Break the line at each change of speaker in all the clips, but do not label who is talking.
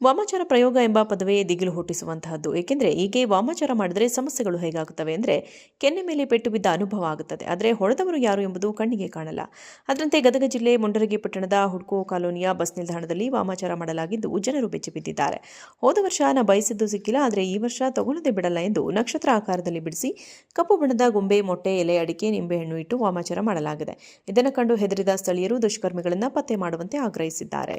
ವಾಮಾಚಾರ ಪ್ರಯೋಗ ಎಂಬ ಪದವೇ ದಿಗಿಲು ಹುಟ್ಟಿಸುವಂತಹದ್ದು. ಏಕೆಂದರೆ ಹೀಗೆ ವಾಮಾಚಾರ ಮಾಡಿದರೆ ಸಮಸ್ಯೆಗಳು ಹೇಗಾಗುತ್ತವೆ ಅಂದರೆ ಕೆನ್ನೆ ಮೇಲೆ ಪೆಟ್ಟು ಬಿದ್ದ ಅನುಭವ ಆಗುತ್ತದೆ. ಆದರೆ ಹೊಡೆದವರು ಯಾರು ಎಂಬುದು ಕಣ್ಣಿಗೆ ಕಾಣಲ್ಲ. ಅದರಂತೆ ಗದಗ ಜಿಲ್ಲೆ ಮುಂಡರಗಿ ಪಟ್ಟಣದ ಹುಡ್ಕೋ ಕಾಲೋನಿಯ ಬಸ್ ನಿಲ್ದಾಣದಲ್ಲಿ ವಾಮಾಚಾರ ಮಾಡಲಾಗಿದ್ದು ಜನರು ಬೆಚ್ಚಿಬಿದ್ದಿದ್ದಾರೆ. ಹೋದ ವರ್ಷ ನಾ ಬಯಸಿದ್ದು ಸಿಕ್ಕಿಲ್ಲ, ಆದರೆ ಈ ವರ್ಷ ತಗೊಳ್ಳದೆ ಬಿಡಲ್ಲ ಎಂದು ನಕ್ಷತ್ರ ಆಕಾರದಲ್ಲಿ ಬಿಡಿಸಿ ಕಪ್ಪು ಬಣ್ಣದ ಗೊಂಬೆ, ಮೊಟ್ಟೆ, ಎಲೆ, ಅಡಿಕೆ, ನಿಂಬೆಹಣ್ಣು ಇಟ್ಟು ವಾಮಾಚಾರ ಮಾಡಲಾಗಿದೆ. ಇದನ್ನು ಕಂಡು ಹೆದರಿದ ಸ್ಥಳೀಯರು ದುಷ್ಕರ್ಮಿಗಳನ್ನು ಪತ್ತೆ ಮಾಡುವಂತೆ ಆಗ್ರಹಿಸಿದ್ದಾರೆ.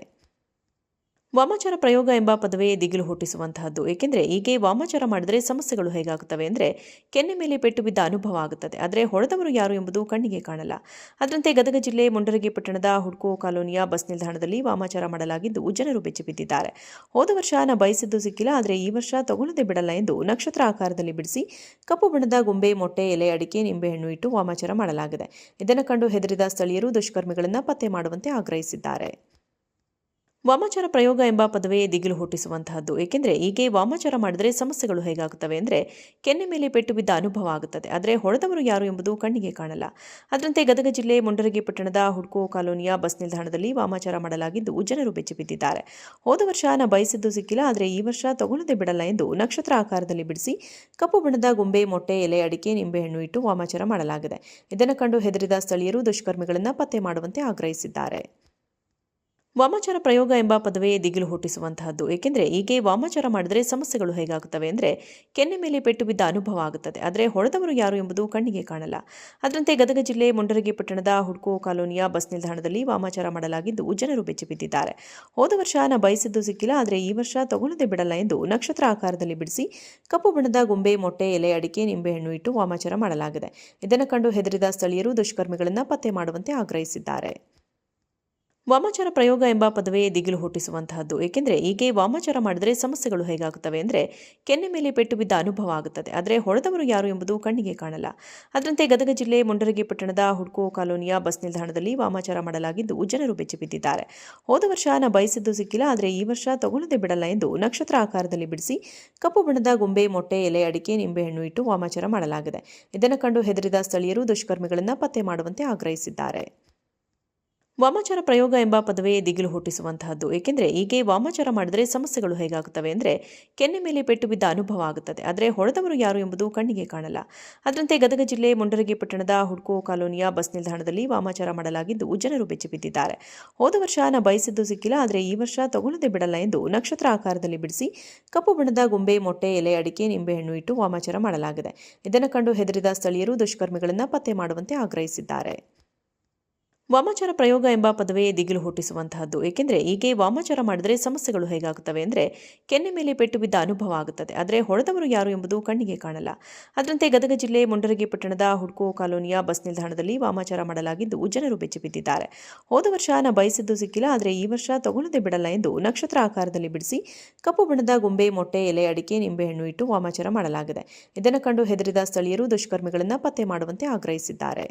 ವಾಮಾಚಾರ ಪ್ರಯೋಗ ಎಂಬ ಪದವೇ ದಿಗಿಲು ಹುಟ್ಟಿಸುವಂತಹದ್ದು. ಏಕೆಂದರೆ ಹೀಗೆ ವಾಮಾಚಾರ ಮಾಡಿದರೆ ಸಮಸ್ಯೆಗಳು ಹೇಗಾಗುತ್ತವೆ ಅಂದರೆ ಕೆನ್ನೆ ಮೇಲೆ ಪೆಟ್ಟು ಬಿದ್ದ ಅನುಭವ ಆಗುತ್ತದೆ. ಆದರೆ ಹೊಡೆದವರು ಯಾರು ಎಂಬುದು ಕಣ್ಣಿಗೆ ಕಾಣಲ್ಲ. ಅದರಂತೆ ಗದಗ ಜಿಲ್ಲೆ ಮುಂಡರಗಿ ಪಟ್ಟಣದ ಹುಡ್ಕೋ ಕಾಲೋನಿಯ ಬಸ್ ನಿಲ್ದಾಣದಲ್ಲಿ ವಾಮಾಚಾರ ಮಾಡಲಾಗಿದ್ದು ಜನರು ಬೆಚ್ಚಿಬಿದ್ದಿದ್ದಾರೆ. ಹೋದ ವರ್ಷ ನಾ ಬಯಸಿದ್ದು ಸಿಕ್ಕಿಲ್ಲ, ಆದರೆ ಈ ವರ್ಷ ತಗೊಳ್ಳದೆ ಬಿಡಲ್ಲ ಎಂದು ನಕ್ಷತ್ರ ಆಕಾರದಲ್ಲಿ ಬಿಡಿಸಿ ಕಪ್ಪು ಬಣ್ಣದ ಗೊಂಬೆ, ಮೊಟ್ಟೆ, ಎಲೆ, ಅಡಿಕೆ, ನಿಂಬೆಹಣ್ಣು ಇಟ್ಟು ವಾಮಾಚಾರ ಮಾಡಲಾಗಿದೆ. ಇದನ್ನು ಕಂಡು ಹೆದರಿದ ಸ್ಥಳೀಯರು ದುಷ್ಕರ್ಮಿಗಳನ್ನು ಪತ್ತೆ ಮಾಡುವಂತೆ ಆಗ್ರಹಿಸಿದ್ದಾರೆ. ವಾಮಾಚಾರ ಪ್ರಯೋಗ ಎಂಬ ಪದವೇ ದಿಗಿಲು ಹುಟ್ಟಿಸುವಂತಹದ್ದು. ಏಕೆಂದರೆ ಹೀಗೆ ವಾಮಾಚಾರ ಮಾಡಿದರೆ ಸಮಸ್ಯೆಗಳು ಹೇಗಾಗುತ್ತವೆ ಅಂದರೆ ಕೆನ್ನೆ ಮೇಲೆ ಪೆಟ್ಟು ಬಿದ್ದ ಅನುಭವ ಆಗುತ್ತದೆ. ಆದರೆ ಹೊಡೆದವರು ಯಾರು ಎಂಬುದು ಕಣ್ಣಿಗೆ ಕಾಣಲ್ಲ. ಅದರಂತೆ ಗದಗ ಜಿಲ್ಲೆ ಮುಂಡರಗಿ ಪಟ್ಟಣದ ಹುಡ್ಕೋ ಕಾಲೋನಿಯ ಬಸ್ ನಿಲ್ದಾಣದಲ್ಲಿ ವಾಮಾಚಾರ ಮಾಡಲಾಗಿದ್ದು ಜನರು ಬೆಚ್ಚಿಬಿದ್ದಿದ್ದಾರೆ. ಹೋದ ವರ್ಷ ನಾ ಬಯಸಿದ್ದು ಸಿಕ್ಕಿಲ್ಲ, ಆದರೆ ಈ ವರ್ಷ ತಗೊಳ್ಳದೆ ಬಿಡಲ್ಲ ಎಂದು ನಕ್ಷತ್ರ ಆಕಾರದಲ್ಲಿ ಬಿಡಿಸಿ ಕಪ್ಪು ಬಣ್ಣದ ಗೊಂಬೆ, ಮೊಟ್ಟೆ, ಎಲೆ, ಅಡಿಕೆ, ನಿಂಬೆಹಣ್ಣು ಇಟ್ಟು ವಾಮಾಚಾರ ಮಾಡಲಾಗಿದೆ. ಇದನ್ನು ಕಂಡು ಹೆದರಿದ ಸ್ಥಳೀಯರು ದುಷ್ಕರ್ಮಿಗಳನ್ನು ಪತ್ತೆ ಮಾಡುವಂತೆ ಆಗ್ರಹಿಸಿದ್ದಾರೆ. ವಾಮಾಚಾರ ಪ್ರಯೋಗ ಎಂಬ ಪದವೇ ದಿಗಿಲು ಹುಟ್ಟಿಸುವಂತಹದ್ದು. ಏಕೆಂದರೆ ಹೀಗೆ ವಾಮಾಚಾರ ಮಾಡಿದರೆ ಸಮಸ್ಯೆಗಳು ಹೇಗಾಗುತ್ತವೆ ಅಂದರೆ ಕೆನ್ನೆ ಮೇಲೆ ಪೆಟ್ಟು ಬಿದ್ದ ಅನುಭವ ಆಗುತ್ತದೆ. ಆದರೆ ಹೊಡೆದವರು ಯಾರು ಎಂಬುದು ಕಣ್ಣಿಗೆ ಕಾಣಲ್ಲ. ಅದರಂತೆ ಗದಗ ಜಿಲ್ಲೆ ಮುಂಡರಗಿ ಪಟ್ಟಣದ ಹುಡ್ಕೋ ಕಾಲೋನಿಯ ಬಸ್ ನಿಲ್ದಾಣದಲ್ಲಿ ವಾಮಾಚಾರ ಮಾಡಲಾಗಿದ್ದು ಜನರು ಬೆಚ್ಚಿಬಿದ್ದಿದ್ದಾರೆ. ಹೋದ ವರ್ಷ ನಾ ಬಯಸಿದ್ದು ಸಿಕ್ಕಿಲ್ಲ, ಆದರೆ ಈ ವರ್ಷ ತಗೊಳ್ಳದೆ ಬಿಡಲ್ಲ ಎಂದು ನಕ್ಷತ್ರ ಆಕಾರದಲ್ಲಿ ಬಿಡಿಸಿ ಕಪ್ಪು ಬಣ್ಣದ ಗೊಂಬೆ, ಮೊಟ್ಟೆ, ಎಲೆ, ಅಡಿಕೆ, ನಿಂಬೆಹಣ್ಣು ಇಟ್ಟು ವಾಮಾಚಾರ ಮಾಡಲಾಗಿದೆ. ಇದನ್ನು ಕಂಡು ಹೆದರಿದ ಸ್ಥಳೀಯರು ದುಷ್ಕರ್ಮಿಗಳನ್ನು ಪತ್ತೆ ಮಾಡುವಂತೆ ಆಗ್ರಹಿಸಿದ್ದಾರೆ. ವಾಮಾಚಾರ ಪ್ರಯೋಗ ಎಂಬ ಪದವೇ ದಿಗಿಲು ಹುಟ್ಟಿಸುವಂತಹದ್ದು. ಏಕೆಂದರೆ ಹೀಗೆ ವಾಮಾಚಾರ ಮಾಡಿದರೆ ಸಮಸ್ಯೆಗಳು ಹೇಗಾಗುತ್ತವೆ ಅಂದರೆ ಕೆನ್ನೆ ಮೇಲೆ ಪೆಟ್ಟು ಬಿದ್ದ ಅನುಭವ ಆಗುತ್ತದೆ. ಆದರೆ ಹೊಡೆದವರು ಯಾರು ಎಂಬುದು ಕಣ್ಣಿಗೆ ಕಾಣಲ್ಲ. ಅದರಂತೆ ಗದಗ ಜಿಲ್ಲೆ ಮುಂಡರಗಿ ಪಟ್ಟಣದ ಹುಡ್ಕೋ ಕಾಲೋನಿಯ ಬಸ್ ನಿಲ್ದಾಣದಲ್ಲಿ ವಾಮಾಚಾರ ಮಾಡಲಾಗಿದ್ದು ಜನರು ಬೆಚ್ಚಿಬಿದ್ದಿದ್ದಾರೆ. ಹೋದ ವರ್ಷ ನಾ ಬಯಸಿದ್ದು ಸಿಕ್ಕಿಲ್ಲ, ಆದರೆ ಈ ವರ್ಷ ತಗೊಳ್ಳದೆ ಬಿಡಲ್ಲ ಎಂದು ನಕ್ಷತ್ರ ಆಕಾರದಲ್ಲಿ ಬಿಡಿಸಿ ಕಪ್ಪು ಬಣ್ಣದ ಗೊಂಬೆ, ಮೊಟ್ಟೆ, ಎಲೆ, ಅಡಿಕೆ, ನಿಂಬೆಹಣ್ಣು ಇಟ್ಟು ವಾಮಾಚಾರ ಮಾಡಲಾಗಿದೆ. ಇದನ್ನು ಕಂಡು ಹೆದರಿದ ಸ್ಥಳೀಯರು ದುಷ್ಕರ್ಮಿಗಳನ್ನು ಪತ್ತೆ ಮಾಡುವಂತೆ ಆಗ್ರಹಿಸಿದ್ದಾರೆ. ವಾಮಾಚಾರ ಪ್ರಯೋಗ ಎಂಬ ಪದವೇ ದಿಗಿಲು ಹುಟ್ಟಿಸುವಂತಹದ್ದು. ಏಕೆಂದರೆ ಹೀಗೆ ವಾಮಾಚಾರ ಮಾಡಿದರೆ ಸಮಸ್ಯೆಗಳು ಹೇಗಾಗುತ್ತವೆ ಅಂದರೆ ಕೆನ್ನೆ ಮೇಲೆ ಪೆಟ್ಟು ಬಿದ್ದ ಅನುಭವ ಆಗುತ್ತದೆ. ಆದರೆ ಹೊಡೆದವರು ಯಾರು ಎಂಬುದು ಕಣ್ಣಿಗೆ ಕಾಣಲ್ಲ. ಅದರಂತೆ ಗದಗ ಜಿಲ್ಲೆ ಮುಂಡರಗಿ ಪಟ್ಟಣದ ಹುಡ್ಕೋ ಕಾಲೋನಿಯ ಬಸ್ ನಿಲ್ದಾಣದಲ್ಲಿ ವಾಮಾಚಾರ ಮಾಡಲಾಗಿದ್ದು ಜನರು ಬೆಚ್ಚಿಬಿದ್ದಿದ್ದಾರೆ. ಹೋದ ವರ್ಷ ನಾ ಬಯಸಿದ್ದು ಸಿಕ್ಕಿಲ್ಲ, ಆದರೆ ಈ ವರ್ಷ ತಗೊಳ್ಳದೆ ಬಿಡಲ್ಲ ಎಂದು ನಕ್ಷತ್ರ ಆಕಾರದಲ್ಲಿ ಬಿಡಿಸಿ ಕಪ್ಪು ಬಣ್ಣದ ಗೊಂಬೆ, ಮೊಟ್ಟೆ, ಎಲೆ, ಅಡಿಕೆ, ನಿಂಬೆಹಣ್ಣು ಇಟ್ಟು ವಾಮಾಚಾರ ಮಾಡಲಾಗಿದೆ. ಇದನ್ನು ಕಂಡು ಹೆದರಿದ ಸ್ಥಳೀಯರು ದುಷ್ಕರ್ಮಿಗಳನ್ನು ಪತ್ತೆ ಮಾಡುವಂತೆ ಆಗ್ರಹಿಸಿದ್ದಾರೆ. ವಾಮಾಚಾರ ಪ್ರಯೋಗ ಎಂಬ ಪದವೇ ದಿಗಿಲು ಹುಟ್ಟಿಸುವಂತಹದ್ದು. ಏಕೆಂದರೆ ಹೀಗೆ ವಾಮಾಚಾರ ಮಾಡಿದರೆ ಸಮಸ್ಯೆಗಳು ಹೇಗಾಗುತ್ತವೆ ಅಂದರೆ ಕೆನ್ನೆ ಮೇಲೆ ಪೆಟ್ಟು ಬಿದ್ದ ಅನುಭವ ಆಗುತ್ತದೆ. ಆದರೆ ಹೊಡೆದವರು ಯಾರು ಎಂಬುದು ಕಣ್ಣಿಗೆ ಕಾಣಲ್ಲ. ಅದರಂತೆ ಗದಗ ಜಿಲ್ಲೆ ಮುಂಡರಗಿ ಪಟ್ಟಣದ ಹುಡ್ಕೋ ಕಾಲೋನಿಯ ಬಸ್ ನಿಲ್ದಾಣದಲ್ಲಿ ವಾಮಾಚಾರ ಮಾಡಲಾಗಿದ್ದು ಜನರು ಬೆಚ್ಚಿಬಿದ್ದಿದ್ದಾರೆ. ಹೋದ ವರ್ಷ ನಾ ಬಯಸಿದ್ದು ಸಿಕ್ಕಿಲ್ಲ, ಆದರೆ ಈ ವರ್ಷ ತಗೊಳ್ಳದೆ ಬಿಡಲ್ಲ ಎಂದು ನಕ್ಷತ್ರ ಆಕಾರದಲ್ಲಿ ಬಿಡಿಸಿ ಕಪ್ಪು ಬಣ್ಣದ ಗೊಂಬೆ, ಮೊಟ್ಟೆ, ಎಲೆ, ಅಡಿಕೆ, ನಿಂಬೆಹಣ್ಣು ಇಟ್ಟು ವಾಮಾಚಾರ ಮಾಡಲಾಗಿದೆ. ಇದನ್ನು ಕಂಡು ಹೆದರಿದ ಸ್ಥಳೀಯರು ದುಷ್ಕರ್ಮಿಗಳನ್ನು ಪತ್ತೆ ಮಾಡುವಂತೆ ಆಗ್ರಹಿಸಿದ್ದಾರೆ.